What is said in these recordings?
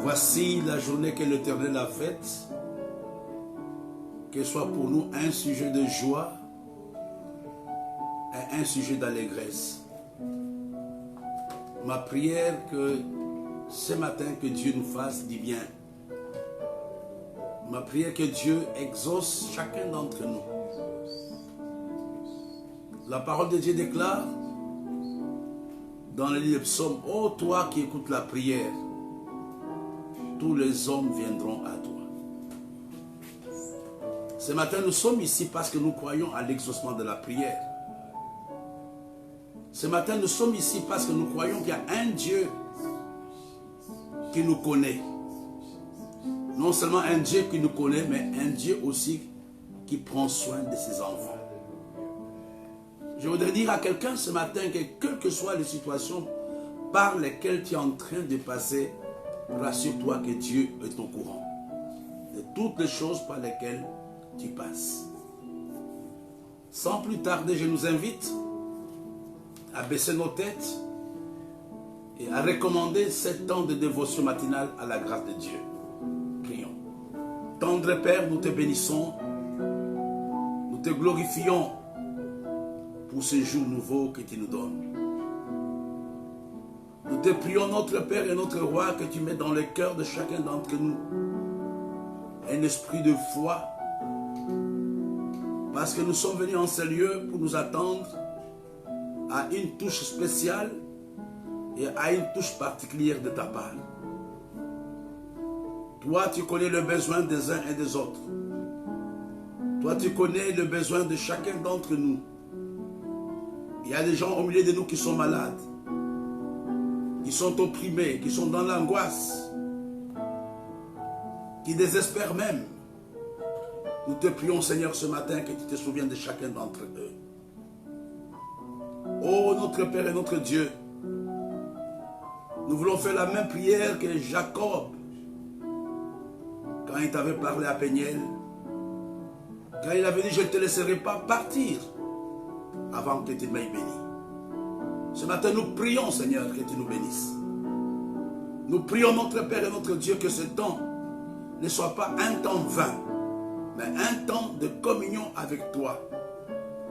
Voici la journée que l'Éternel a faite, qu'elle soit pour nous un sujet de joie et un sujet d'allégresse. Ma prière que ce matin que Dieu nous fasse du bien. Ma prière que Dieu exauce chacun d'entre nous. La parole de Dieu déclare dans le livre de Psaume, ô toi qui écoutes la prière, tous les hommes viendront à toi. Ce matin, nous sommes ici parce que nous croyons à l'exaucement de la prière. Ce matin, nous sommes ici parce que nous croyons qu'il y a un Dieu qui nous connaît. Non seulement un Dieu qui nous connaît, mais un Dieu aussi qui prend soin de ses enfants. Je voudrais dire à quelqu'un ce matin que quelles que soient les situations par lesquelles tu es en train de passer, rassure-toi que Dieu est au courant de toutes les choses par lesquelles tu passes. Sans plus tarder, je nous invite à baisser nos têtes et à recommander 7 temps de dévotion matinale à la grâce de Dieu. Prions. Tendre Père, nous te bénissons, nous te glorifions pour ce jour nouveau que tu nous donnes. Nous te prions, notre Père et notre Roi, que tu mets dans le cœur de chacun d'entre nous un esprit de foi, parce que nous sommes venus en ce lieu pour nous attendre à une touche spéciale et à une touche particulière de ta part. Toi, tu connais le besoin des uns et des autres. Toi, tu connais le besoin de chacun d'entre nous. Il y a des gens au milieu de nous qui sont malades, qui sont opprimés, qui sont dans l'angoisse, qui désespèrent même. Nous te prions, Seigneur, ce matin, que tu te souviennes de chacun d'entre eux. Oh, notre Père et notre Dieu, nous voulons faire la même prière que Jacob, quand il t'avait parlé à Péniel, quand il avait dit, je ne te laisserai pas partir avant que tu m'aies béni. Ce matin, nous prions, Seigneur, que tu nous bénisses. Nous prions, notre Père et notre Dieu, que ce temps ne soit pas un temps vain, mais un temps de communion avec toi,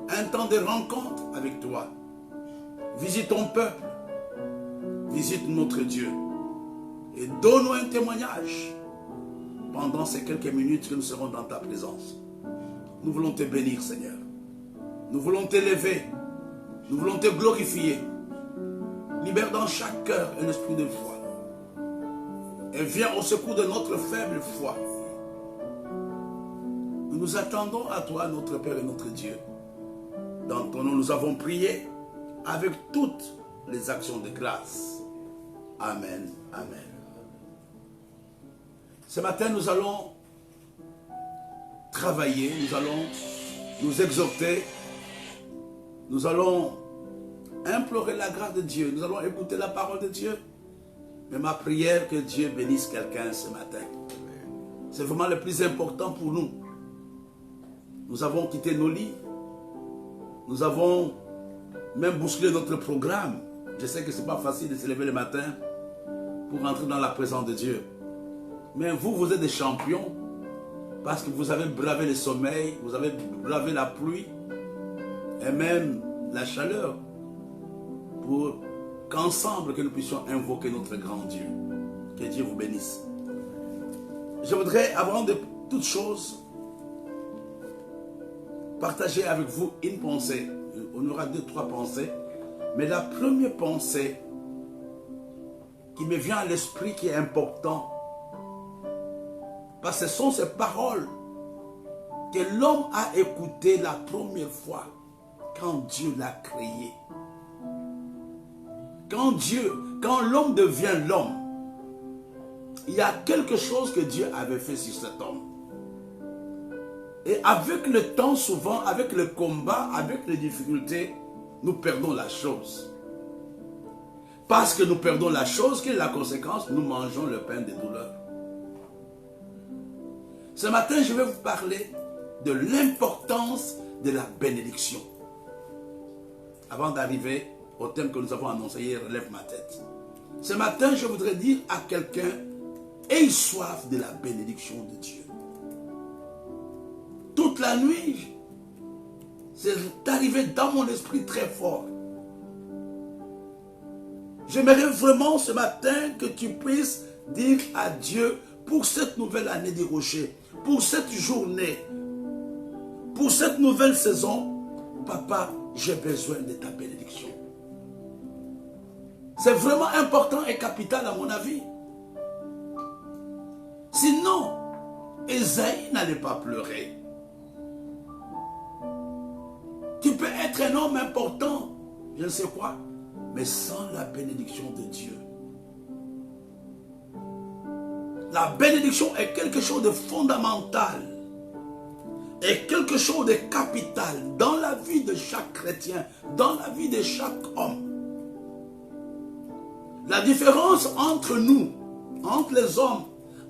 un temps de rencontre avec toi. Visite ton peuple, visite notre Dieu et donne-nous un témoignage pendant ces quelques minutes que nous serons dans ta présence. Nous voulons te bénir, Seigneur. Nous voulons t'élever, nous voulons te glorifier. Libère dans chaque cœur un esprit de foi et viens au secours de notre faible foi. Nous nous attendons à toi, notre Père et notre Dieu. Dans ton nom, nous avons prié avec toutes les actions de grâce. Amen. Amen. Ce matin, nous allons travailler, nous allons nous exhorter, nous allons implorer la grâce de Dieu, nous allons écouter la parole de Dieu. Mais ma prière, que Dieu bénisse quelqu'un ce matin. C'est vraiment le plus important pour nous. Nous avons quitté nos lits, nous avons même bousculé notre programme. Je sais que ce n'est pas facile de se lever le matin pour rentrer dans la présence de Dieu. Mais vous, vous êtes des champions parce que vous avez bravé le sommeil, vous avez bravé la pluie et même la chaleur pour qu'ensemble que nous puissions invoquer notre grand Dieu. Que Dieu vous bénisse. Je voudrais, avant de toute chose, partager avec vous une pensée. On aura 2-3 pensées Mais la première pensée qui me vient à l'esprit, qui est important, parce que ce sont ces paroles que l'homme a écoutées la première fois quand Dieu l'a créé. Quand l'homme devient l'homme, il y a quelque chose que Dieu avait fait sur cet homme. Et avec le temps, souvent, avec le combat, avec les difficultés, nous perdons la chose. Parce que nous perdons la chose, quelle est la conséquence? Nous mangeons le pain des douleurs. Ce matin, je vais vous parler de l'importance de la bénédiction. Avant d'arriver au thème que nous avons annoncé hier, relève ma tête. Ce matin, je voudrais dire à quelqu'un, aie soif de la bénédiction de Dieu. Toute la nuit, c'est arrivé dans mon esprit très fort. J'aimerais vraiment ce matin que tu puisses dire à Dieu, pour cette nouvelle année des rochers, pour cette journée, pour cette nouvelle saison, papa, j'ai besoin de ta bénédiction. C'est vraiment important et capital à mon avis. Sinon, Ésaïe n'allait pas pleurer. Tu peux être un homme important, je ne sais quoi, mais sans la bénédiction de Dieu. La bénédiction est quelque chose de fondamental, est quelque chose de capital dans la vie de chaque chrétien, dans la vie de chaque homme. La différence entre nous, entre les hommes,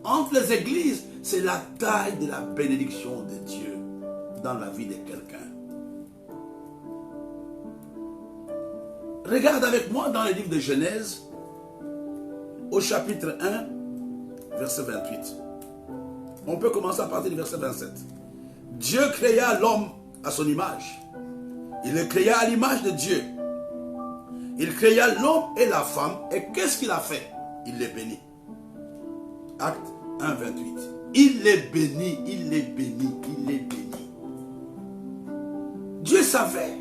entre les églises, c'est la taille de la bénédiction de Dieu dans la vie de quelqu'un. Regarde avec moi dans le livre de Genèse, au chapitre 1, verset 28. On peut commencer à partir du verset 27. Dieu créa l'homme à son image. Il le créa à l'image de Dieu. Il créa l'homme et la femme. Et qu'est-ce qu'il a fait? Il les bénit. Acte 1, 28. Il les bénit, il les bénit, il les bénit. Dieu savait.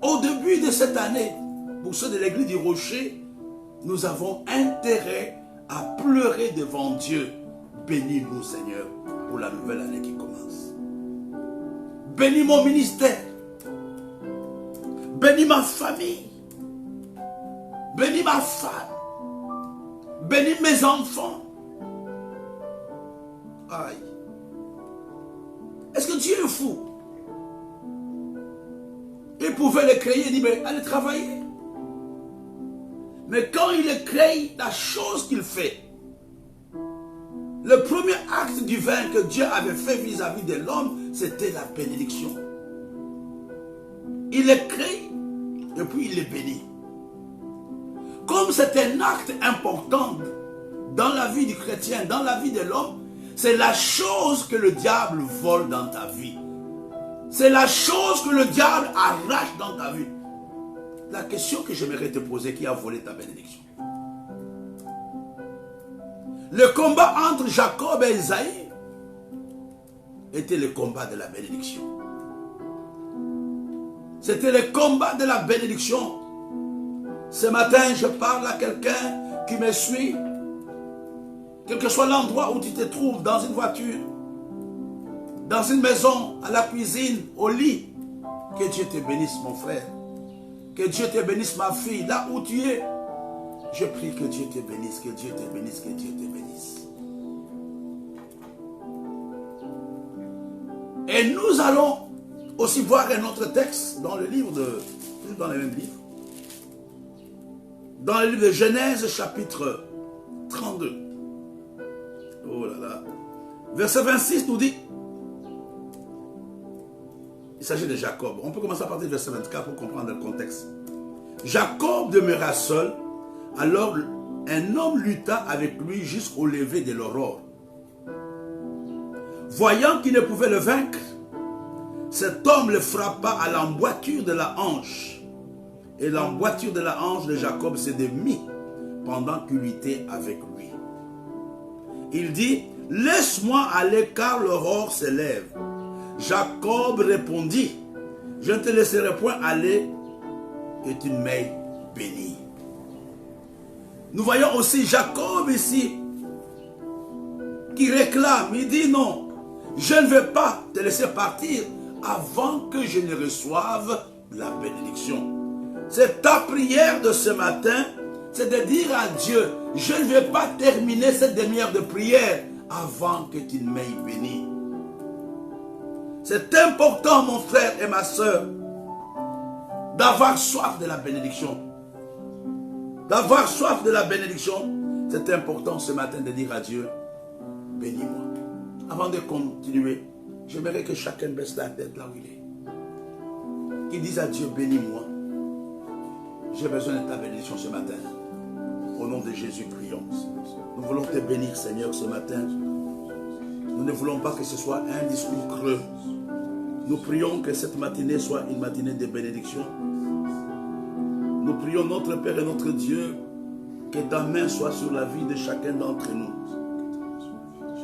Au début de cette année, pour ceux de l'église du Rocher, nous avons intérêt à pleurer devant Dieu. Bénis-nous, Seigneur, pour la nouvelle année qui commence. Bénis mon ministère. Bénis ma famille. Bénis ma femme. Bénis mes enfants. Aïe. Est-ce que Dieu est fou? Il pouvait les créer, il dit, mais allez travailler. Mais quand il les crée, la chose qu'il fait, le premier acte divin que Dieu avait fait vis-à-vis de l'homme, c'était la bénédiction. Il les crée et puis il les bénit. Comme c'est un acte important dans la vie du chrétien, dans la vie de l'homme, c'est la chose que le diable vole dans ta vie. C'est la chose que le diable arrache dans ta vie. La question que j'aimerais te poser, qui a volé ta bénédiction? Le combat entre Jacob et Esaïe était le combat de la bénédiction. C'était le combat de la bénédiction. Ce matin, je parle à quelqu'un qui me suit. Quel que soit l'endroit où tu te trouves, dans une voiture, dans une maison, à la cuisine, au lit. Que Dieu te bénisse, mon frère. Que Dieu te bénisse, ma fille, là où tu es. Je prie que Dieu te bénisse, que Dieu te bénisse, que Dieu te bénisse. Et nous allons aussi voir un autre texte dans le livre de... dans le même livre. Dans le livre de Genèse, chapitre 32. Oh là là. Verset 26 nous dit... Il s'agit de Jacob. On peut commencer à partir du verset 24 pour comprendre le contexte. Jacob demeura seul. Alors un homme lutta avec lui jusqu'au lever de l'aurore. Voyant qu'il ne pouvait le vaincre, cet homme le frappa à l'emboîture de la hanche. Et l'emboîture de la hanche de Jacob s'est démise pendant qu'il luttait avec lui. Il dit, « Laisse-moi aller car l'aurore se lève. » Jacob répondit, « Je ne te laisserai point aller que tu m'aies béni. Nous voyons aussi Jacob ici, qui réclame, il dit non, je ne vais pas te laisser partir avant que je ne reçoive la bénédiction. C'est ta prière de ce matin, c'est de dire à Dieu, je ne vais pas terminer cette demi-heure de prière avant que tu m'aies béni. C'est important, mon frère et ma soeur, d'avoir soif de la bénédiction. D'avoir soif de la bénédiction, c'est important ce matin de dire à Dieu, bénis-moi. Avant de continuer, j'aimerais que chacun baisse la tête là où il est. Qu'il dise à Dieu, bénis-moi. J'ai besoin de ta bénédiction ce matin. Au nom de Jésus, prions. Nous voulons te bénir, Seigneur, ce matin. Nous ne voulons pas que ce soit un discours creux. Nous prions que cette matinée soit une matinée de bénédiction. Nous prions notre Père et notre Dieu, que ta main soit sur la vie de chacun d'entre nous.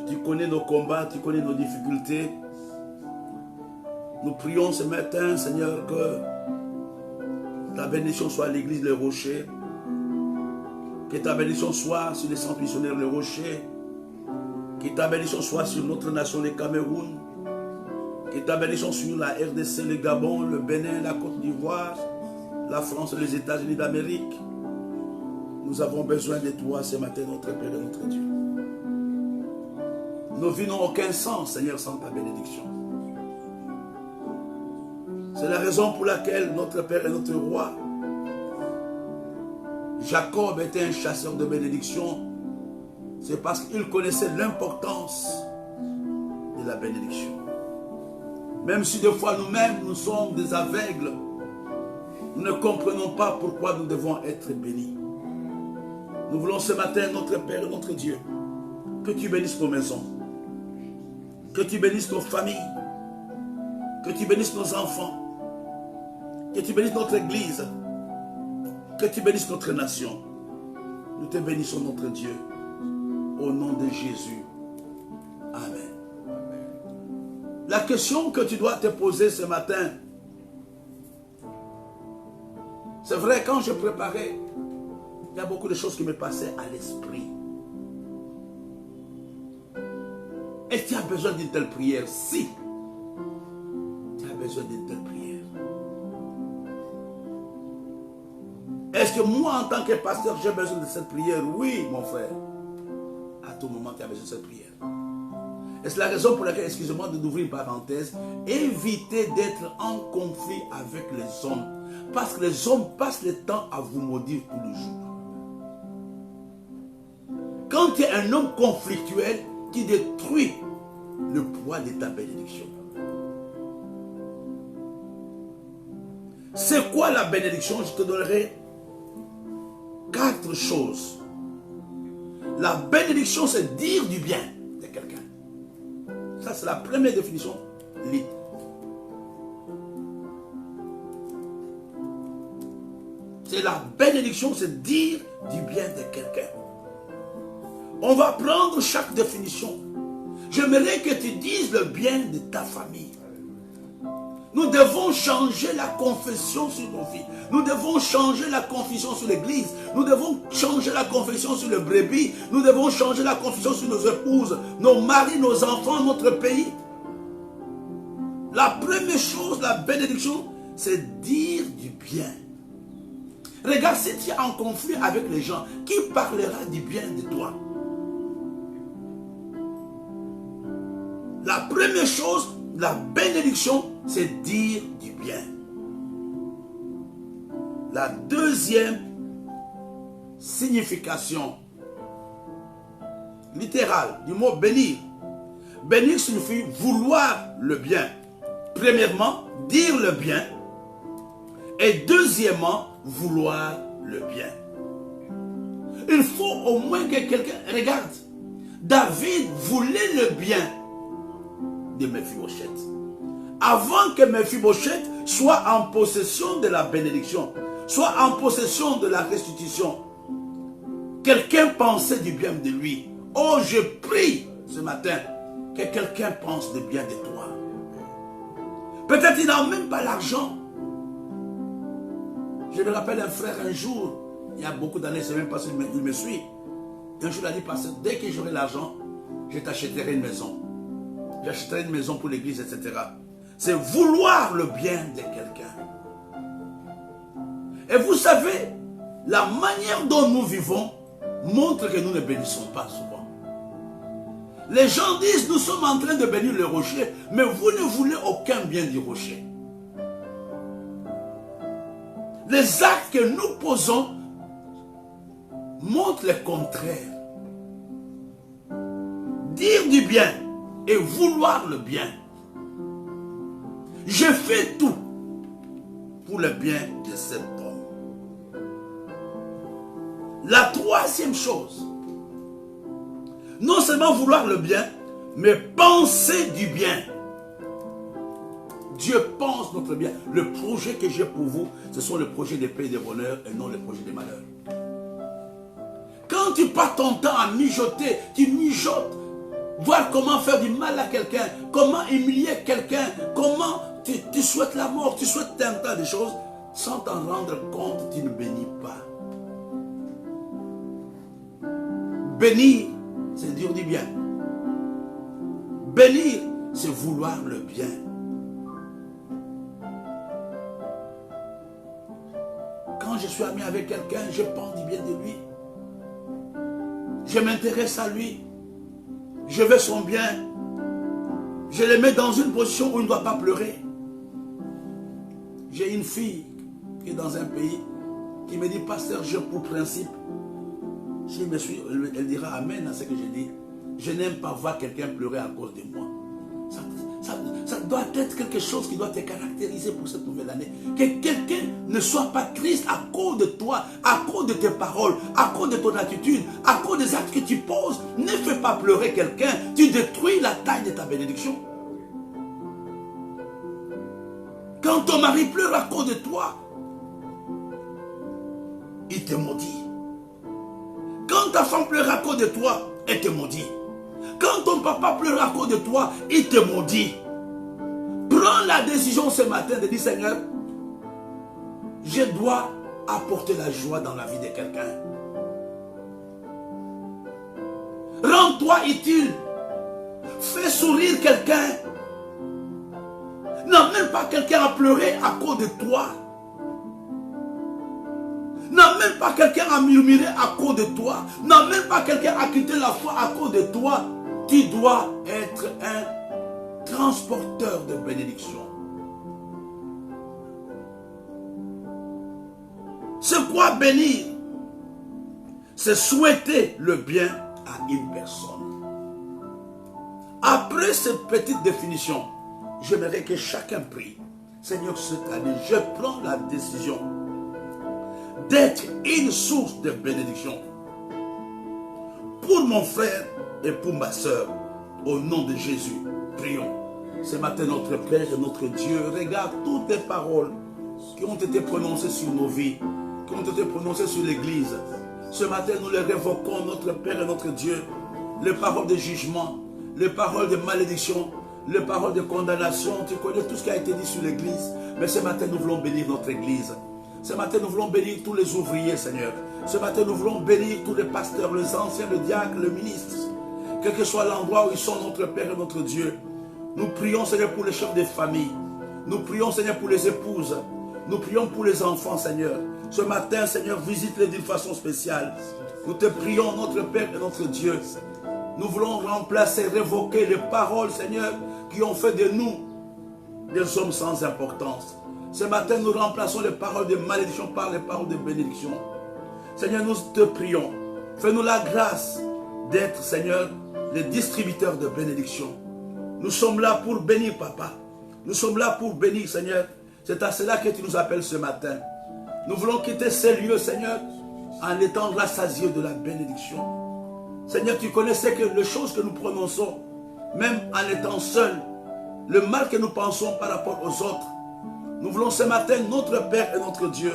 Tu connais nos combats, tu connais nos difficultés. Nous prions ce matin, Seigneur, que ta bénédiction soit à l'église Le Rocher. Que ta bénédiction soit sur les centres missionnaires Le Rocher. Que ta bénédiction soit sur notre nation, le Cameroun. Que ta bénédiction sur la RDC, le Gabon, le Bénin, la Côte d'Ivoire, la France et les États-Unis d'Amérique. Nous avons besoin de toi ce matin, notre Père et notre Dieu. Nos vies n'ont aucun sens, Seigneur, sans ta bénédiction. C'est la raison pour laquelle notre Père et notre Roi, Jacob était un chasseur de bénédiction. C'est parce qu'il connaissait l'importance de la bénédiction. Même si des fois nous-mêmes, nous sommes des aveugles, nous ne comprenons pas pourquoi nous devons être bénis. Nous voulons ce matin, notre Père et notre Dieu, que tu bénisses nos maisons, que tu bénisses nos familles, que tu bénisses nos enfants, que tu bénisses notre Église, que tu bénisses notre nation. Nous te bénissons, notre Dieu, au nom de Jésus. Amen. La question que tu dois te poser ce matin, c'est vrai, quand je préparais, il y a beaucoup de choses qui me passaient à l'esprit. Et tu as besoin d'une telle prière? Si, tu as besoin d'une telle prière. Est-ce que moi, en tant que pasteur, j'ai besoin de cette prière? Oui, mon frère. À tout moment, tu as besoin de cette prière. Et c'est la raison pour laquelle, excusez-moi d'ouvrir une parenthèse, évitez d'être en conflit avec les hommes. Parce que les hommes passent le temps à vous maudire tous les jours. Quand tu es un homme conflictuel, tu détruis le poids de ta bénédiction. C'est quoi la bénédiction? Je te donnerai 4 choses. La bénédiction, c'est dire du bien de quelqu'un. Ça, c'est la première définition. C'est la bénédiction, c'est dire du bien de quelqu'un. On va prendre chaque définition. J'aimerais que tu dises le bien de ta famille. Nous devons changer la confession sur nos vies. Nous devons changer la confession sur l'église. Nous devons changer la confession sur le brebis. Nous devons changer la confession sur nos épouses, nos maris, nos enfants, notre pays. La première chose, la bénédiction, c'est dire du bien. Regarde, si tu es en conflit avec les gens, qui parlera du bien de toi? La première chose, la bénédiction, c'est dire du bien. La deuxième signification littérale du mot bénir. Bénir signifie vouloir le bien. Premièrement, dire le bien. Et deuxièmement, vouloir le bien. Il faut au moins que quelqu'un regarde. David voulait le bien de Mephibosheth. Avant que Mephibosheth soit en possession de la bénédiction, soit en possession de la restitution, quelqu'un pensait du bien de lui. Oh, je prie ce matin que quelqu'un pense du bien de toi. Peut-être il n'a même pas l'argent. Je me rappelle un frère un jour, il y a beaucoup d'années, je ne sais même pas s'il me suit. Un jour il a dit, pasteur, dès que j'aurai l'argent, je t'achèterai une maison. J'achèterai une maison pour l'église, etc. C'est vouloir le bien de quelqu'un. Et vous savez, la manière dont nous vivons montre que nous ne bénissons pas souvent. Les gens disent, nous sommes en train de bénir le rocher, mais vous ne voulez aucun bien du rocher. Les actes que nous posons montrent le contraire. Dire du bien et vouloir le bien. Je fais tout pour le bien de cet homme. La troisième chose, non seulement vouloir le bien, mais penser du bien. Dieu pense notre bien. Le projet que j'ai pour vous, ce sont les projets de paix et de bonheur et non les projets de malheur. Quand tu passes ton temps à mijoter, tu mijotes, voir comment faire du mal à quelqu'un, comment humilier quelqu'un, comment tu souhaites la mort, tu souhaites un tas de choses, sans t'en rendre compte, tu ne bénis pas. Bénir, c'est dire du bien. Bénir, c'est vouloir le bien. Quand je suis ami avec quelqu'un, je pense du bien de lui. Je m'intéresse à lui. Je veux son bien. Je le mets dans une position où il ne doit pas pleurer. J'ai une fille qui est dans un pays qui me dit, pasteur, j'ai pour principe. Elle dira amen à ce que je dis. Je n'aime pas voir quelqu'un pleurer à cause de moi. Ça doit être quelque chose qui doit te caractériser pour cette nouvelle année. Que quelqu'un ne soit pas triste à cause de toi, à cause de tes paroles, à cause de ton attitude, à cause des actes que tu poses. Ne fais pas pleurer quelqu'un. Tu détruis la taille de ta bénédiction. Quand ton mari pleure à cause de toi, il te maudit. Quand ta femme pleure à cause de toi, elle te maudit. Quand ton papa pleure à cause de toi, il te maudit. Prends la décision ce matin de dire, Seigneur, je dois apporter la joie dans la vie de quelqu'un. Rends-toi utile. Fais sourire quelqu'un. N'amène pas quelqu'un à pleurer à cause de toi. N'amène pas quelqu'un à murmurer à cause de toi. N'amène pas quelqu'un à quitter la foi à cause de toi. Tu dois être un transporteur de bénédiction. C'est quoi bénir? C'est souhaiter le bien à une personne. Après cette petite définition, j'aimerais que chacun prie. Seigneur, cette année, je prends la décision d'être une source de bénédiction pour mon frère et pour ma soeur. Au nom de Jésus, prions. Ce matin, notre Père et notre Dieu, regarde toutes les paroles qui ont été prononcées sur nos vies, qui ont été prononcées sur l'Église. Ce matin, nous les révoquons, notre Père et notre Dieu. Les paroles de jugement, les paroles de malédiction, les paroles de condamnation. Tu connais tout ce qui a été dit sur l'Église. Mais ce matin, nous voulons bénir notre Église. Ce matin, nous voulons bénir tous les ouvriers, Seigneur. Ce matin, nous voulons bénir tous les pasteurs, les anciens, les diacres, les ministres. Quel que soit l'endroit où ils sont, notre Père et notre Dieu. Nous prions, Seigneur, pour les chefs de famille. Nous prions, Seigneur, pour les épouses. Nous prions pour les enfants, Seigneur. Ce matin, Seigneur, visite-les d'une façon spéciale. Nous te prions, notre Père et notre Dieu. Nous voulons remplacer, révoquer les paroles, Seigneur, qui ont fait de nous des hommes sans importance. Ce matin, nous remplaçons les paroles de malédiction par les paroles de bénédiction. Seigneur, nous te prions. Fais-nous la grâce d'être, Seigneur, les distributeurs de bénédiction. Nous sommes là pour bénir, Papa. Nous sommes là pour bénir, Seigneur. C'est à cela que tu nous appelles ce matin. Nous voulons quitter ces lieux, Seigneur, en étant rassasiés de la bénédiction. Seigneur, tu connais les choses que nous prononçons, même en étant seuls, le mal que nous pensons par rapport aux autres. Nous voulons ce matin, notre Père et notre Dieu,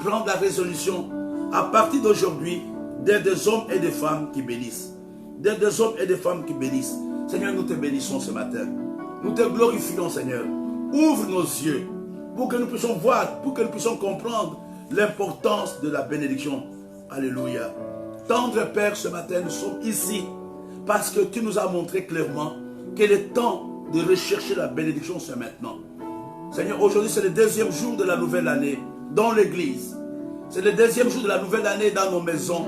prendre la résolution à partir d'aujourd'hui d'être des hommes et des femmes qui bénissent. D'être des hommes et des femmes qui bénissent. Seigneur, nous te bénissons ce matin. Nous te glorifions, Seigneur. Ouvre nos yeux pour que nous puissions voir, pour que nous puissions comprendre l'importance de la bénédiction. Alléluia. Tendre Père, ce matin, nous sommes ici parce que tu nous as montré clairement qu'il est temps de rechercher la bénédiction, c'est maintenant. Seigneur, aujourd'hui, c'est le deuxième jour de la nouvelle année dans l'église. C'est le deuxième jour de la nouvelle année dans nos maisons.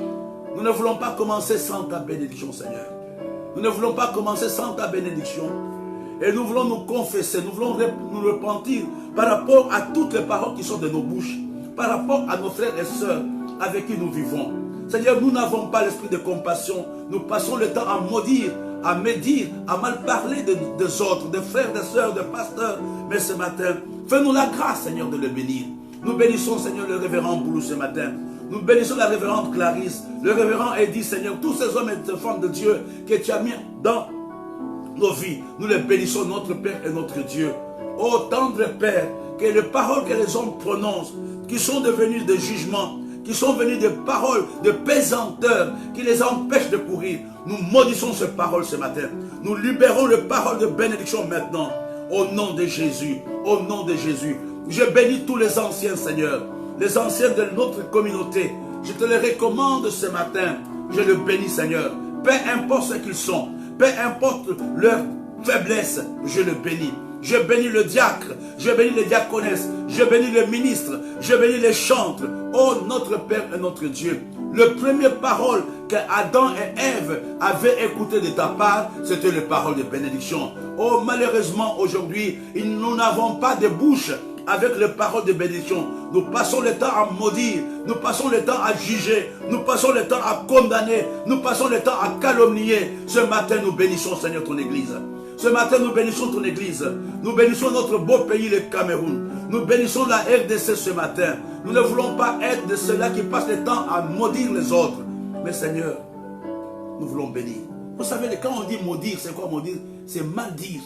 Nous ne voulons pas commencer sans ta bénédiction, Seigneur. Nous ne voulons pas commencer sans ta bénédiction. Et nous voulons nous confesser, nous voulons nous repentir par rapport à toutes les paroles qui sont de nos bouches, par rapport à nos frères et sœurs avec qui nous vivons. Seigneur, nous n'avons pas l'esprit de compassion. Nous passons le temps à maudire, à médire, à mal parler des autres, des frères, des sœurs, des pasteurs. Mais ce matin, fais-nous la grâce, Seigneur, de le bénir. Nous bénissons, Seigneur, le révérend Boulou ce matin. Nous bénissons la révérende Clarisse, le révérend Eddie, Seigneur, tous ces hommes et ces femmes de Dieu que tu as mis dans nos vies. Nous les bénissons, notre Père et notre Dieu. Ô tendre Père, que les paroles que les hommes prononcent, qui sont devenues des jugements, qui sont venues des paroles de pesanteur, qui les empêchent de courir, nous maudissons ces paroles ce matin. Nous libérons les paroles de bénédiction maintenant. Au nom de Jésus, au nom de Jésus. Je bénis tous les anciens, Seigneur, les anciens de notre communauté. Je te les recommande ce matin. Je les bénis, Seigneur. Peu importe ce qu'ils sont, peu importe leur faiblesse, je les bénis. Je bénis le diacre, je bénis les diaconesses, je bénis les ministres, je bénis les chantres. Oh, notre Père et notre Dieu, le premier parole que Adam et Ève avaient écouté de ta part, c'était les paroles de bénédiction. Oh, malheureusement, aujourd'hui, nous n'avons pas de bouche avec les paroles de bénédiction. Nous passons le temps à maudire, nous passons le temps à juger, nous passons le temps à condamner, nous passons le temps à calomnier. Ce matin, nous bénissons, Seigneur, ton Église. Ce matin, nous bénissons ton Église. Nous bénissons notre beau pays, le Cameroun. Nous bénissons la RDC ce matin. Nous ne voulons pas être de ceux-là qui passent le temps à maudire les autres. Mais Seigneur, nous voulons bénir. Vous savez, quand on dit maudire, c'est quoi maudire? C'est mal dire.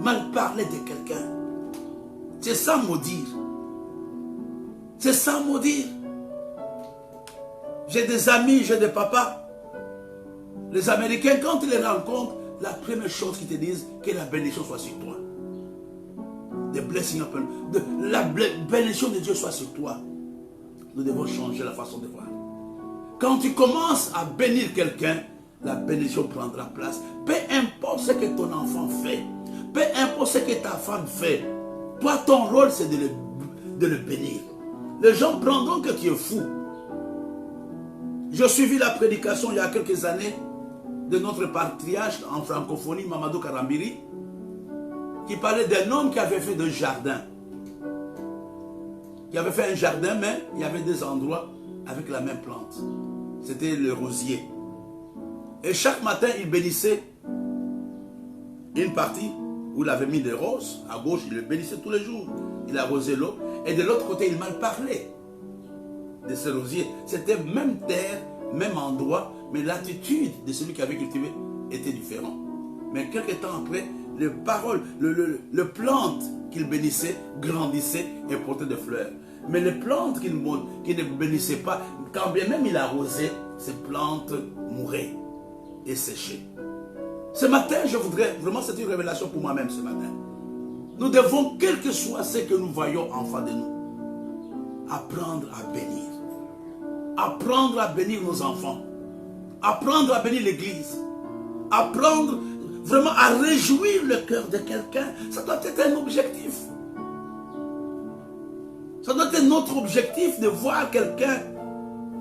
Mal parler de quelqu'un. C'est ça maudire. C'est ça maudire. J'ai des amis, j'ai des papas. Les Américains, quand ils les rencontrent, la première chose qu'ils te disent, que la bénédiction soit sur toi. The blessing upon, la bénédiction de Dieu soit sur toi. Nous devons changer la façon de voir. Quand tu commences à bénir quelqu'un, la bénédiction prendra place. Peu importe ce que ton enfant fait, peu importe ce que ta femme fait, toi, ton rôle, c'est de le bénir. Les gens prendront que tu es fou. J'ai suivi la prédication il y a quelques années de notre patriarche en francophonie, Mamadou Karambiri, qui parlait d'un homme qui avait fait un jardin. Qui avait fait un jardin, mais il y avait des endroits avec la même plante. C'était le rosier. Et chaque matin, il bénissait une partie où il avait mis des roses. À gauche, il le bénissait tous les jours. Il arrosait l'eau. Et de l'autre côté, il mal parlait de ce rosier. C'était même terre, même endroit, mais l'attitude de celui qui avait cultivé était différente. Mais quelques temps après, les paroles, le plantes qu'il bénissait grandissaient et portaient des fleurs. Mais les plantes qu'il ne bénissait pas, quand bien même il arrosait, ces plantes mouraient et séchaient. Ce matin, je voudrais, vraiment c'est une révélation pour moi-même ce matin. Nous devons, quel que soit ce que nous voyons en face de nous, apprendre à bénir. Apprendre à bénir nos enfants. Apprendre à bénir l'église. Apprendre vraiment à réjouir le cœur de quelqu'un. Ça doit être un objectif. Ça doit être notre objectif de voir quelqu'un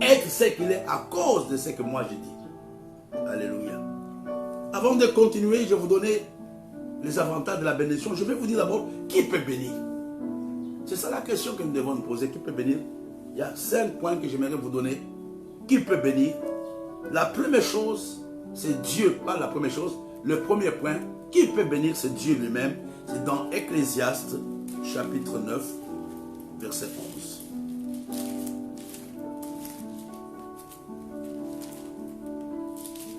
être ce qu'il est à cause de ce que moi j'ai dit. Alléluia. Avant de continuer, je vais vous donner les avantages de la bénédiction. Je vais vous dire d'abord, qui peut bénir? C'est ça la question que nous devons nous poser. Qui peut bénir? Il y a 5 points que j'aimerais vous donner. Qui peut bénir? La première chose, c'est Dieu. Pas la première chose. Le premier point, qui peut bénir, c'est Dieu lui-même. C'est dans Ecclésiaste, chapitre 9, verset 11.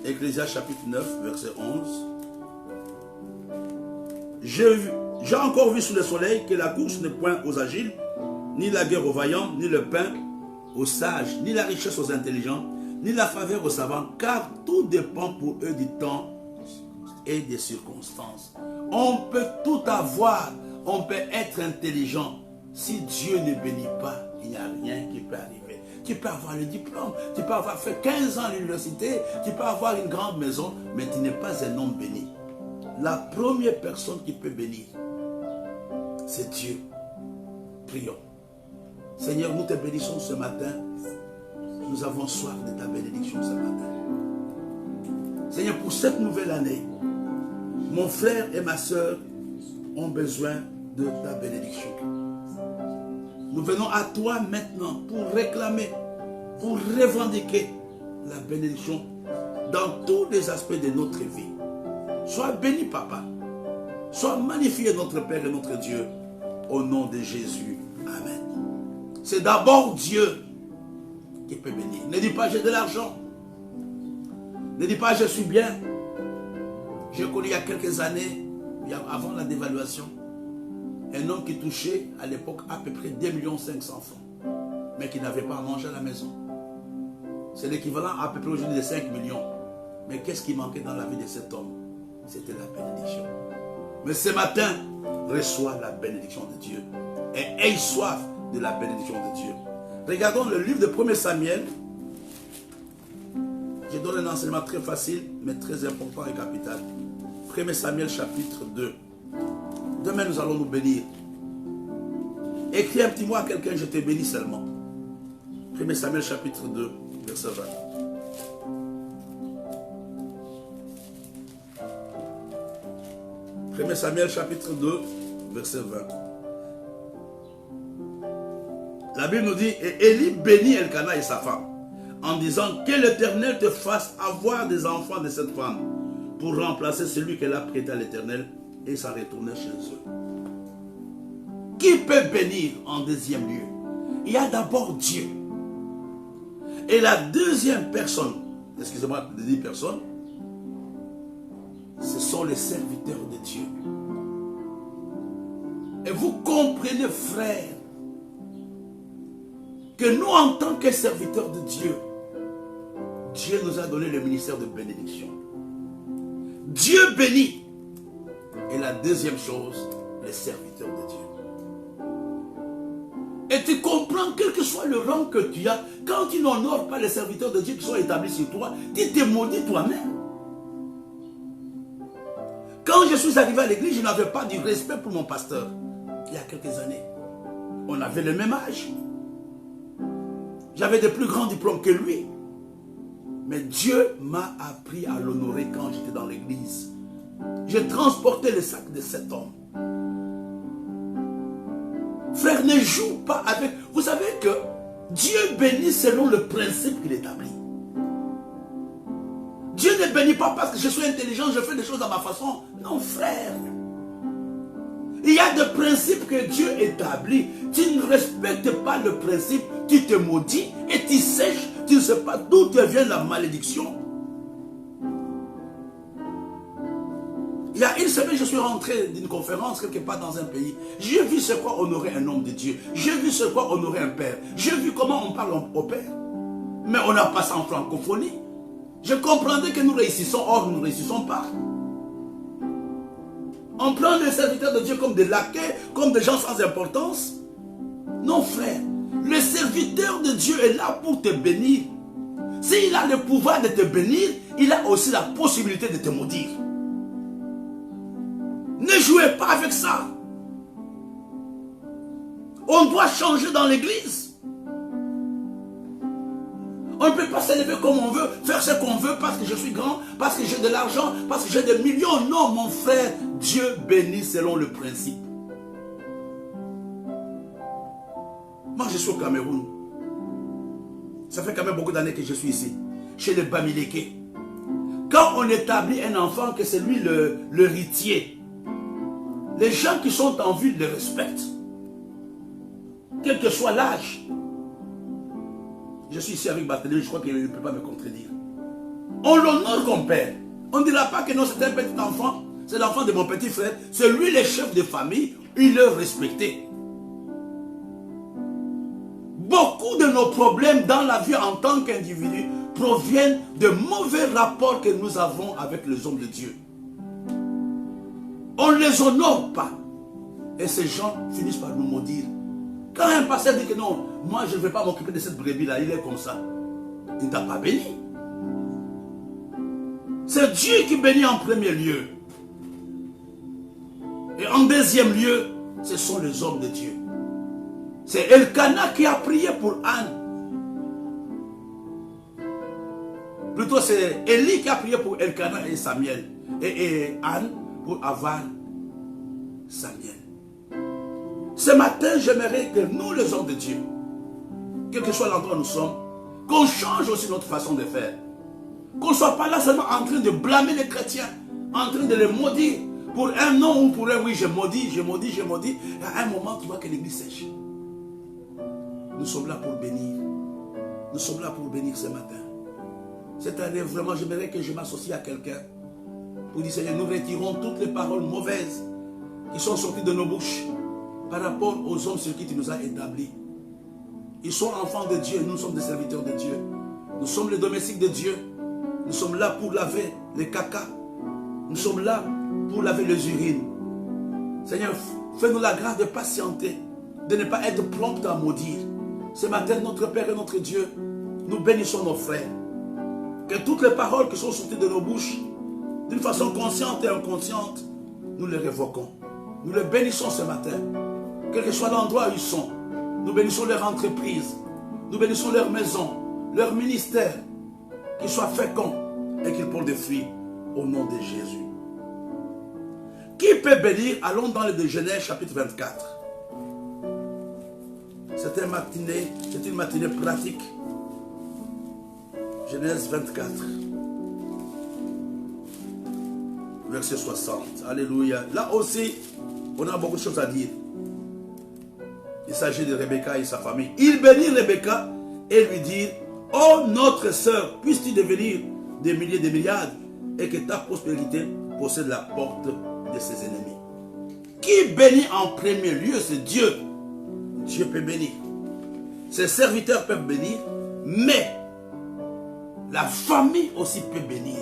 Ecclésiaste, chapitre 9, verset 11. J'ai encore vu sous le soleil que la course n'est point aux agiles, ni la guerre aux vaillants, ni le pain aux sages, ni la richesse aux intelligents, ni la faveur aux savants, car tout dépend pour eux du temps et des circonstances. On peut tout avoir, on peut être intelligent. Si Dieu ne bénit pas, il n'y a rien qui peut arriver. Tu peux avoir le diplôme, tu peux avoir fait 15 ans à l'université, tu peux avoir une grande maison, mais tu n'es pas un homme béni. La première personne qui peut bénir, c'est Dieu. Prions. Seigneur, nous te bénissons ce matin. Nous avons soif de ta bénédiction ce matin. Seigneur, pour cette nouvelle année, mon frère et ma soeur ont besoin de ta bénédiction. Nous venons à toi maintenant pour réclamer, pour revendiquer la bénédiction dans tous les aspects de notre vie. Sois béni, Papa. Sois magnifié, notre Père et notre Dieu. Au nom de Jésus. Amen. C'est d'abord Dieu qui peut bénir. Ne dis pas j'ai de l'argent. Ne dis pas je suis bien. J'ai connu il y a quelques années, avant la dévaluation, un homme qui touchait à l'époque à peu près 2 500 000 francs, mais qui n'avait pas à manger à la maison. C'est l'équivalent à peu près aujourd'hui de 5 millions. Mais qu'est-ce qui manquait dans la vie de cet homme? C'était la bénédiction. Mais ce matin, reçois la bénédiction de Dieu. Et aie soif de la bénédiction de Dieu. Regardons le livre de 1 Samuel. Je donne un enseignement très facile, mais très important et capital. 1 Samuel chapitre 2. Demain, nous allons nous bénir. Écris un petit mot à quelqu'un, je te bénis seulement. 1 Samuel chapitre 2, verset 20. Samuel chapitre 2, verset 20. La Bible nous dit, et Élie bénit Elkana et sa femme, en disant que l'Éternel te fasse avoir des enfants de cette femme, pour remplacer celui qu'elle a prêté à l'Éternel, et s'en retourner chez eux. Qui peut bénir en deuxième lieu? Il y a d'abord Dieu. Et la deuxième personne, excusez-moi de dire personne, ce sont les serviteurs de Dieu. Et vous comprenez, frères, que nous, en tant que serviteurs de Dieu, Dieu nous a donné le ministère de bénédiction. Dieu bénit. Et la deuxième chose, les serviteurs de Dieu. Et tu comprends, quel que soit le rang que tu as, quand tu n'honores pas les serviteurs de Dieu qui sont établis sur toi, tu te maudis toi-même. Quand je suis arrivé à l'église, je n'avais pas du respect pour mon pasteur. Il y a quelques années. On avait le même âge. J'avais de plus grands diplômes que lui. Mais Dieu m'a appris à l'honorer quand j'étais dans l'église. J'ai transporté le sac de cet homme. Frère, ne joue pas avec... Vous savez que Dieu bénit selon le principe qu'il établit. Dieu ne bénit pas parce que je suis intelligent, je fais des choses à ma façon. Non, frère. Il y a des principes que Dieu établit. Tu ne respectes pas le principe, tu te maudis et tu sèches. Tu ne sais pas d'où te vient la malédiction. Il y a une semaine, je suis rentré d'une conférence quelque part dans un pays. J'ai vu ce quoi honorer un homme de Dieu. J'ai vu ce quoi honorer un père. J'ai vu comment on parle au père. Mais on n'a pas ça en francophonie. Je comprendais que nous réussissons, or nous ne réussissons pas. On prend les serviteurs de Dieu comme des laquais, comme des gens sans importance. Non, frère. Le serviteur de Dieu est là pour te bénir. S'il a le pouvoir de te bénir, il a aussi la possibilité de te maudire. Ne jouez pas avec ça. On doit changer dans l'église. On ne peut pas s'élever comme on veut, faire ce qu'on veut parce que je suis grand, parce que j'ai de l'argent, parce que j'ai des millions. Non, mon frère, Dieu bénit selon le principe. Moi, je suis au Cameroun. Ça fait quand même beaucoup d'années que je suis ici, chez les Bamileke. Quand on établit un enfant que c'est lui l'héritier, les gens qui sont en ville le respectent. Quel que soit l'âge. Je suis ici avec Barthélémy, je crois qu'il ne peut pas me contredire. On l'honore comme père. On ne dira pas que non, c'est un petit enfant, c'est l'enfant de mon petit frère. C'est lui le chef de famille, il est respecté. Beaucoup de nos problèmes dans la vie en tant qu'individu proviennent de mauvais rapports que nous avons avec les hommes de Dieu. On ne les honore pas. Et ces gens finissent par nous maudire. Quand un pasteur dit que non, moi je ne vais pas m'occuper de cette brebis-là, il est comme ça. Il ne t'a pas béni. C'est Dieu qui bénit en premier lieu. Et en deuxième lieu, ce sont les hommes de Dieu. C'est Elkanah qui a prié pour Anne. Plutôt c'est Élie qui a prié pour Elkanah et Samuel. Et Anne pour avoir Samuel. Ce matin, j'aimerais que nous, les hommes de Dieu, quel que soit l'endroit où nous sommes, qu'on change aussi notre façon de faire. Qu'on ne soit pas là seulement en train de blâmer les chrétiens, en train de les maudire. Pour un non ou pour un oui, je maudis, je maudis, je maudis. Et à un moment, tu vois que l'église sèche. Nous sommes là pour bénir. Nous sommes là pour bénir ce matin. Cette année, vraiment, j'aimerais que je m'associe à quelqu'un pour dire, Seigneur, nous retirons toutes les paroles mauvaises qui sont sorties de nos bouches par rapport aux hommes sur qui tu nous as établis. Ils sont enfants de Dieu, nous sommes des serviteurs de Dieu. Nous sommes les domestiques de Dieu. Nous sommes là pour laver les caca. Nous sommes là pour laver les urines. Seigneur, fais-nous la grâce de patienter, de ne pas être prompt à maudire. Ce matin, notre Père et notre Dieu, nous bénissons nos frères. Que toutes les paroles qui sont sorties de nos bouches, d'une façon consciente et inconsciente, nous les révoquons. Nous les bénissons ce matin. Quel que soit l'endroit où ils sont, nous bénissons leur entreprise, nous bénissons leur maison, leur ministère, qu'ils soient féconds et qu'ils portent des fruits au nom de Jésus. Qui peut bénir? Allons dans le de Genèse chapitre 24. C'est une matinée pratique. Genèse 24. Verset 60. Alléluia. Là aussi, on a beaucoup de choses à dire. Il s'agit de Rebecca et sa famille. Il bénit Rebecca et lui dit, oh notre sœur, puisses-tu devenir des milliers de milliards et que ta prospérité possède la porte de ses ennemis. Qui bénit en premier lieu? C'est Dieu. Dieu peut bénir. Ses serviteurs peuvent bénir, mais la famille aussi peut bénir.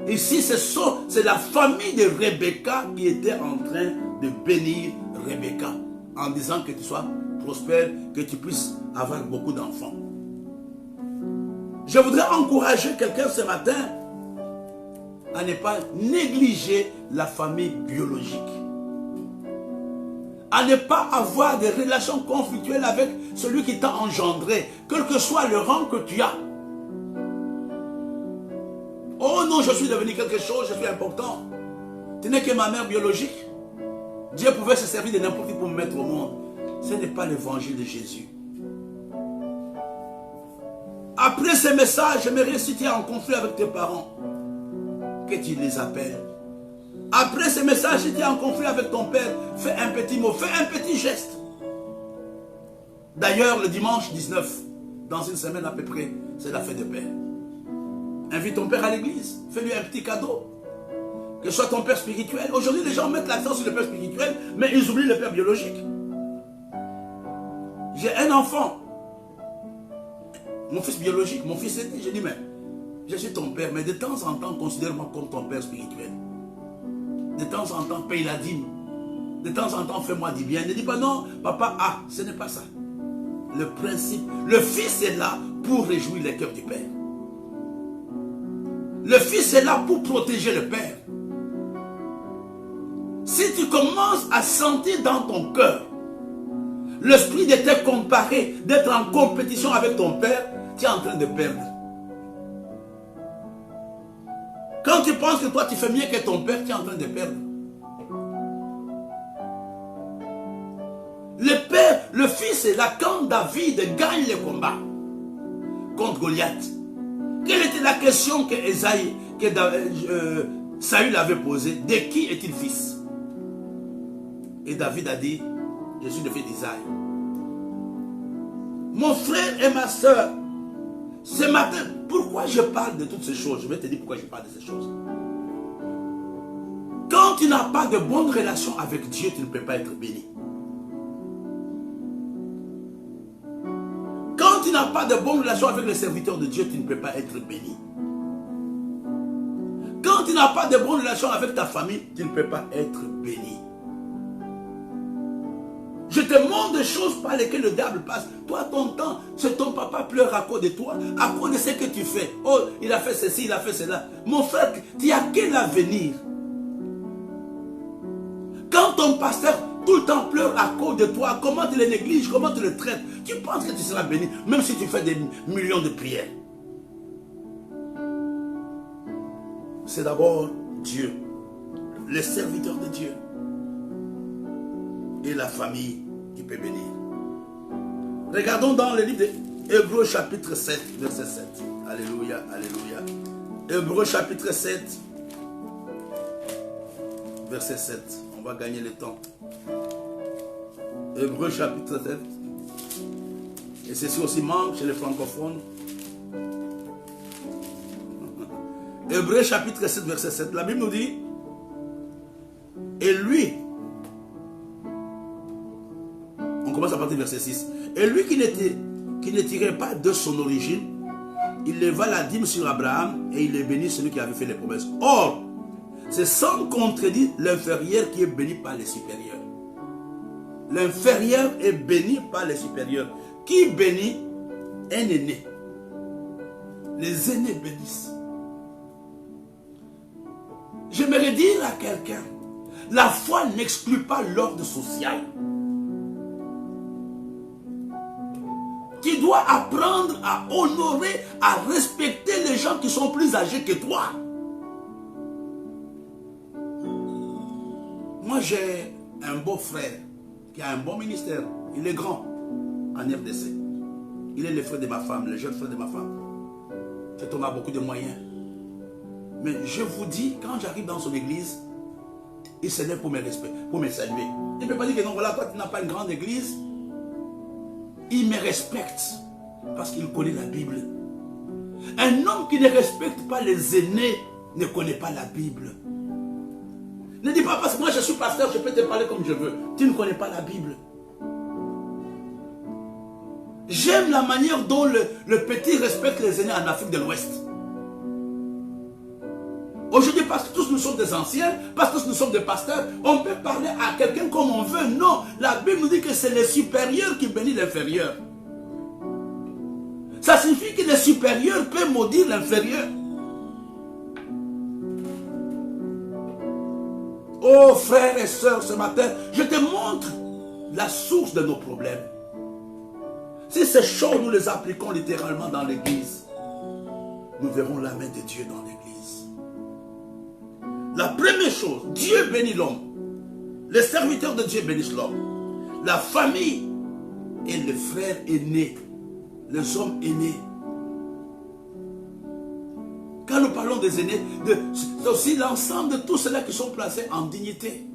Ici, c'est la famille de Rebecca qui était en train de bénir Rebecca en disant que tu sois prospère, que tu puisses avoir beaucoup d'enfants. Je voudrais encourager quelqu'un ce matin à ne pas négliger la famille biologique. À ne pas avoir des relations conflictuelles avec celui qui t'a engendré, quel que soit le rang que tu as. Oh non, je suis devenu quelque chose, je suis important. Tu n'es que ma mère biologique. Dieu pouvait se servir de n'importe qui pour me mettre au monde. Ce n'est pas l'évangile de Jésus. Après ce message, j'aimerais, si tu es en conflit avec tes parents, que tu les appelles. Après ce message, si tu es en conflit avec ton père, fais un petit mot, fais un petit geste. D'ailleurs, le dimanche 19, dans une semaine à peu près, c'est la fête de Père. Invite ton père à l'église, fais-lui un petit cadeau. Que ce soit ton père spirituel. Aujourd'hui, les gens mettent l'accent sur le père spirituel, mais ils oublient le père biologique. J'ai un enfant. Mon fils biologique, mon fils aîné, j'ai dit, mais je suis ton père, mais de temps en temps, considère-moi comme ton père spirituel. De temps en temps, paye la dîme. De temps en temps, fais-moi du bien. Ne dis pas non, papa, ce n'est pas ça. Le principe, le fils est là pour réjouir les cœurs du père. Le fils est là pour protéger le père. Si tu commences à sentir dans ton cœur l'esprit de te comparer, d'être en compétition avec ton père, tu es en train de perdre. Quand tu penses que toi tu fais mieux que ton père, tu es en train de perdre. Le père, le fils est là quand David gagne le combat contre Goliath. Quelle était la question que Saül avait posée? De qui est-il fils? Et David a dit, je suis le fils d'Isaïe. Mon frère et ma soeur, ce matin, pourquoi je parle de toutes ces choses? Je vais te dire pourquoi je parle de ces choses. Quand tu n'as pas de bonne relation avec Dieu, tu ne peux pas être béni. Quand tu n'as pas de bonne relation avec les serviteurs de Dieu, tu ne peux pas être béni. Quand tu n'as pas de bonne relation avec ta famille, tu ne peux pas être béni. Je te te montre des choses par lesquelles le diable passe. Toi, ton temps, c'est ton papa pleure à cause de toi, à cause de ce que tu fais. Oh, il a fait ceci, il a fait cela. Mon frère, tu as quel avenir? Quand ton pasteur tout le temps pleure à cause de toi, comment tu le négliges, comment tu le traites, tu penses que tu seras béni, même si tu fais des millions de prières. C'est d'abord Dieu, le serviteur de Dieu et la famille qui peut bénir. Regardons dans le livre d'Hébreux chapitre 7, verset 7. Alléluia, alléluia. Hébreux chapitre 7, verset 7. On va gagner le temps. Hébreux chapitre 7. Et ceci aussi manque chez les francophones. Hébreux chapitre 7, verset 7. La Bible nous dit, et lui, on commence à partir du verset 6. Et lui qui ne tirait pas de son origine, il leva la dîme sur Abraham et il est béni celui qui avait fait les promesses. Or, c'est sans contredire l'inférieur qui est béni par les supérieurs. L'inférieur est béni par les supérieurs. Qui bénit? Un aîné. Les aînés bénissent. J'aimerais dire à quelqu'un, la foi n'exclut pas l'ordre social. Tu dois apprendre à honorer, à respecter les gens qui sont plus âgés que toi. Moi, j'ai un beau frère qui a un bon ministère. Il est grand en RDC. Il est le frère de ma femme, le jeune frère de ma femme. Cet homme a beaucoup de moyens. Mais je vous dis, quand j'arrive dans son église, il s'élève pour me respecter, pour me saluer. Il ne peut pas dire que non, voilà, toi tu n'as pas une grande église. Il me respecte parce qu'il connaît la Bible. Un homme qui ne respecte pas les aînés ne connaît pas la Bible. Ne dis pas parce que moi je suis pasteur, je peux te parler comme je veux. Tu ne connais pas la Bible. J'aime la manière dont le petit respecte les aînés en Afrique de l'Ouest. Aujourd'hui, parce que tous nous sommes des anciens, parce que nous sommes des pasteurs, on peut parler à quelqu'un comme on veut. Non, la Bible nous dit que c'est le supérieur qui bénit l'inférieur. Ça signifie que le supérieur peut maudire l'inférieur. Oh frères et sœurs, ce matin, je te montre la source de nos problèmes. Si ces choses, nous les appliquons littéralement dans l'église, nous verrons la main de Dieu dans l'église. La première chose, Dieu bénit l'homme. Les serviteurs de Dieu bénissent l'homme. La famille et les frères aînés, les hommes aînés. Quand nous parlons des aînés, c'est aussi l'ensemble de tous ceux-là qui sont placés en dignité.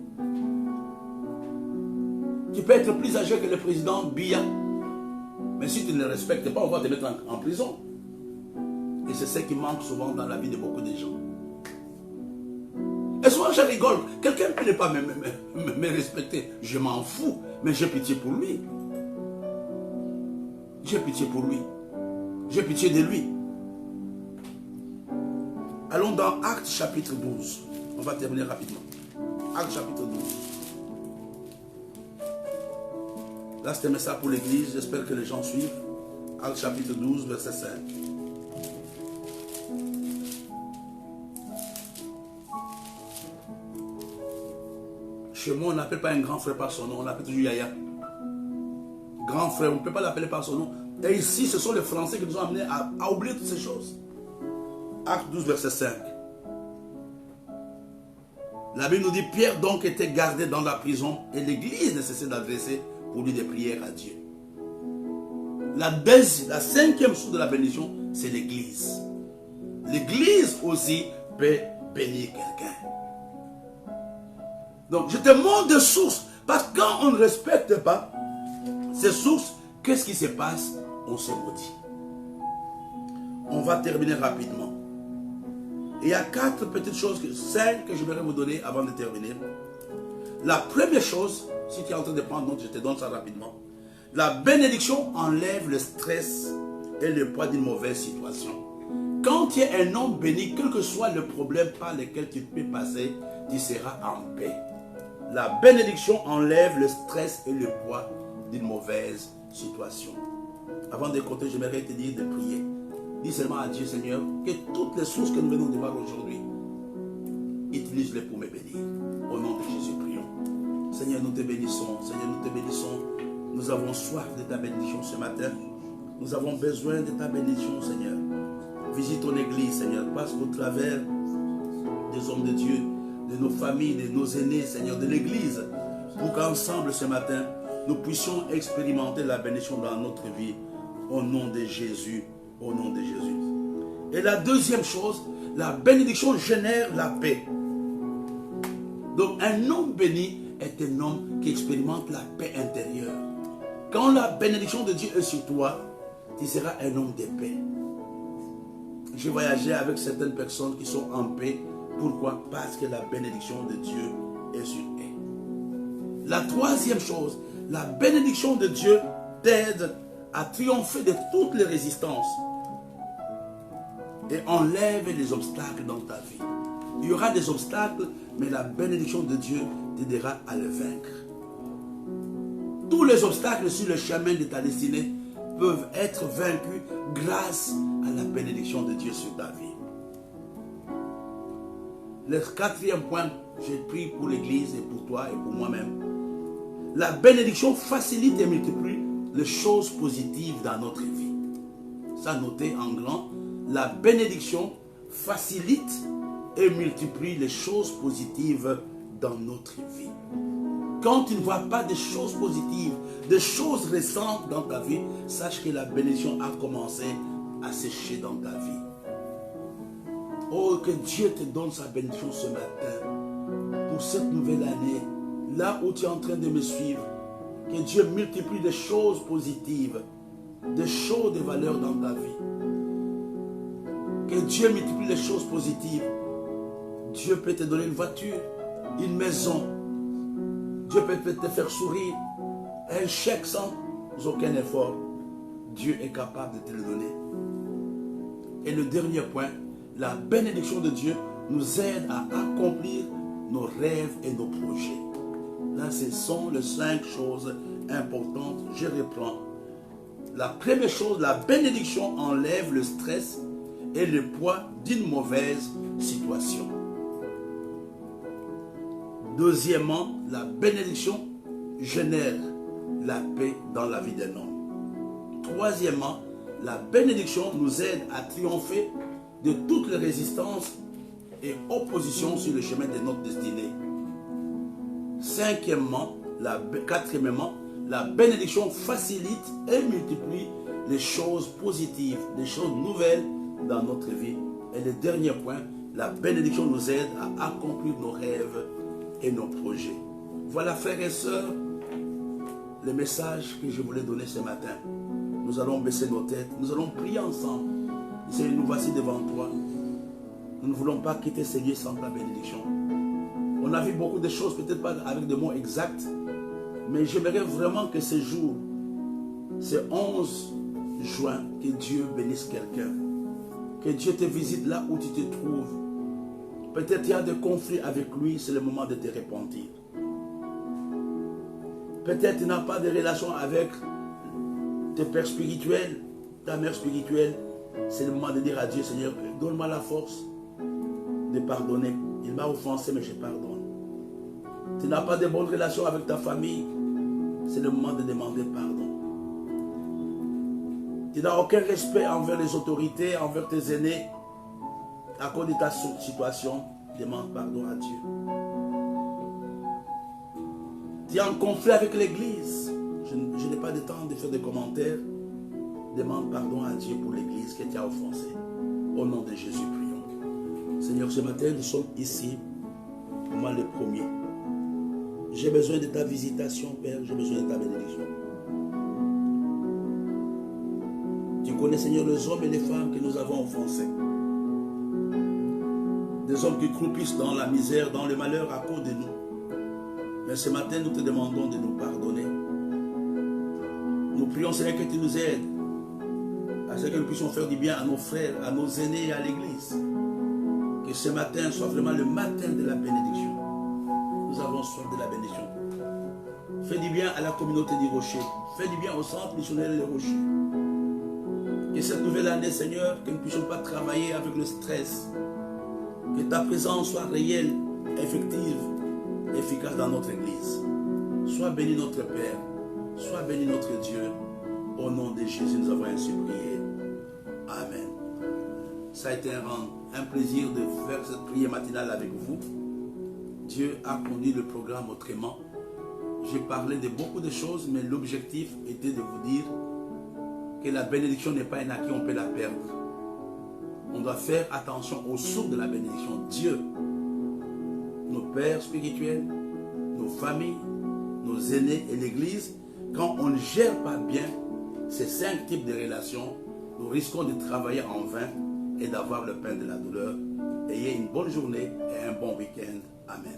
Tu peux être plus âgé que le président Biya. Mais si tu ne le respectes pas, on va te mettre en prison. Et c'est ce qui manque souvent dans la vie de beaucoup de gens. Et souvent je rigole. Quelqu'un peut ne pas me respecter. Je m'en fous. Mais j'ai pitié pour lui. J'ai pitié pour lui. J'ai pitié de lui. Allons dans Actes chapitre 12. On va terminer rapidement. Actes chapitre 12. Là, c'était un message pour l'église. J'espère que les gens suivent. Actes chapitre 12, verset 5. Chez moi, on n'appelle pas un grand frère par son nom. On l'appelle toujours Yaya. Grand frère, on ne peut pas l'appeler par son nom. Et ici, ce sont les Français qui nous ont amenés à oublier toutes ces choses. Acte 12, verset 5. La Bible nous dit, Pierre donc était gardé dans la prison et l'église ne cessait d'adresser pour lui des prières à Dieu. La cinquième source de la bénédiction, c'est l'église. L'église aussi peut bénir quelqu'un. Donc, je te montre des sources. Parce que quand on ne respecte pas ces sources, qu'est-ce qui se passe? On se maudit. On va terminer rapidement. Il y a 4 petites choses, 5 que je voudrais vous donner avant de terminer. La première chose, si tu es en train de prendre note, je te donne ça rapidement. La bénédiction enlève le stress et le poids d'une mauvaise situation. Quand tu es un homme béni, quel que soit le problème par lequel tu peux passer, tu seras en paix. La bénédiction enlève le stress et le poids d'une mauvaise situation. Avant de compter, j'aimerais te dire de prier. Dis seulement à Dieu, Seigneur, que toutes les choses que nous venons de voir aujourd'hui, utilise-les pour me bénir. Au nom de Jésus, prions. Seigneur, nous te bénissons. Seigneur, nous te bénissons. Nous avons soif de ta bénédiction ce matin. Nous avons besoin de ta bénédiction, Seigneur. Visite ton église, Seigneur. Passe au travers des hommes de Dieu, de nos familles, de nos aînés, Seigneur, de l'église, pour qu'ensemble ce matin, nous puissions expérimenter la bénédiction dans notre vie. Au nom de Jésus. Au nom de Jésus. Et la deuxième chose, la bénédiction génère la paix. Donc un homme béni est un homme qui expérimente la paix intérieure. Quand la bénédiction de Dieu est sur toi, tu seras un homme de paix. J'ai voyagé avec certaines personnes qui sont en paix. Pourquoi? Parce que la bénédiction de Dieu est sur eux. La troisième chose, la bénédiction de Dieu t'aide à triompher de toutes les résistances et enlève les obstacles dans ta vie. Il y aura des obstacles, mais la bénédiction de Dieu t'aidera à les vaincre. Tous les obstacles sur le chemin de ta destinée peuvent être vaincus grâce à la bénédiction de Dieu sur ta vie. Le quatrième point, j'ai pris pour l'église et pour toi et pour moi-même. La bénédiction facilite et multiplie les choses positives dans notre vie. Ça, notez en grand. La bénédiction facilite et multiplie les choses positives dans notre vie. Quand tu ne vois pas des choses positives, des choses récentes dans ta vie, sache que la bénédiction a commencé à sécher dans ta vie. Oh, que Dieu te donne sa bénédiction ce matin, pour cette nouvelle année, là où tu es en train de me suivre. Que Dieu multiplie des choses positives, des choses de valeur dans ta vie. Que Dieu multiplie les choses positives. Dieu peut te donner une voiture, une maison. Dieu peut te faire sourire, un chèque sans aucun effort. Dieu est capable de te le donner. Et le dernier point, la bénédiction de Dieu nous aide à accomplir nos rêves et nos projets. Là, ce sont les 5 choses importantes. Je reprends. La première chose, la bénédiction enlève le stress et le poids d'une mauvaise situation. Deuxièmement, la bénédiction génère la paix dans la vie d'un homme. Troisièmement, la bénédiction nous aide à triompher de toutes les résistances et oppositions sur le chemin de notre destinée. Quatrièmement, la bénédiction facilite et multiplie les choses positives, les choses nouvelles dans notre vie. Et le dernier point, la bénédiction nous aide à accomplir nos rêves et nos projets. Voilà, frères et sœurs, le message que je voulais donner ce matin. Nous allons baisser nos têtes, nous allons prier ensemble. Seigneur, nous voici devant toi. Nous ne voulons pas quitter ce lieu sans ta bénédiction. On a vu beaucoup de choses, peut-être pas avec des mots exacts, mais j'aimerais vraiment que ce jour, ce 11 juin, que Dieu bénisse quelqu'un. Que Dieu te visite là où tu te trouves. Peut-être il y a des conflits avec lui, c'est le moment de te repentir. Peut-être tu n'as pas de relation avec tes pères spirituels, ta mère spirituelle. C'est le moment de dire à Dieu, Seigneur, donne-moi la force de pardonner. Il m'a offensé, mais je pardonne. Tu n'as pas de bonnes relations avec ta famille, c'est le moment de demander pardon. Tu n'as aucun respect envers les autorités, envers tes aînés. À cause de ta situation, demande pardon à Dieu. Tu es en conflit avec l'église. Je n'ai pas de temps de faire des commentaires. Demande pardon à Dieu pour l'église que tu as offensée. Au nom de Jésus, prions. Seigneur, ce matin, nous sommes ici. Moi, le premier. J'ai besoin de ta visitation, Père. J'ai besoin de ta bénédiction. Tu connais, Seigneur, les hommes et les femmes que nous avons offensés. Des hommes qui croupissent dans la misère, dans le malheur à cause de nous. Mais ce matin, nous te demandons de nous pardonner. Nous prions, Seigneur, que tu nous aides à ce que nous puissions faire du bien à nos frères, à nos aînés et à l'église. Que ce matin soit vraiment le matin de la bénédiction. Nous avons soif de la bénédiction. Fais du bien à la communauté du Rocher. Fais du bien au centre missionnaire des Rochers. Que cette nouvelle année, Seigneur, que nous ne puissions pas travailler avec le stress. Que ta présence soit réelle, effective, efficace dans notre Église. Sois béni notre Père. Sois béni notre Dieu. Au nom de Jésus, nous avons ainsi prié. Amen. Ça a été un plaisir de faire cette prière matinale avec vous. Dieu a conduit le programme autrement. J'ai parlé de beaucoup de choses, mais l'objectif était de vous dire que la bénédiction n'est pas un acquis, on peut la perdre. On doit faire attention aux sources de la bénédiction. Dieu, nos pères spirituels, nos familles, nos aînés et l'Église, quand on ne gère pas bien ces 5 types de relations, nous risquons de travailler en vain et d'avoir le pain de la douleur. Ayez une bonne journée et un bon week-end. Amen.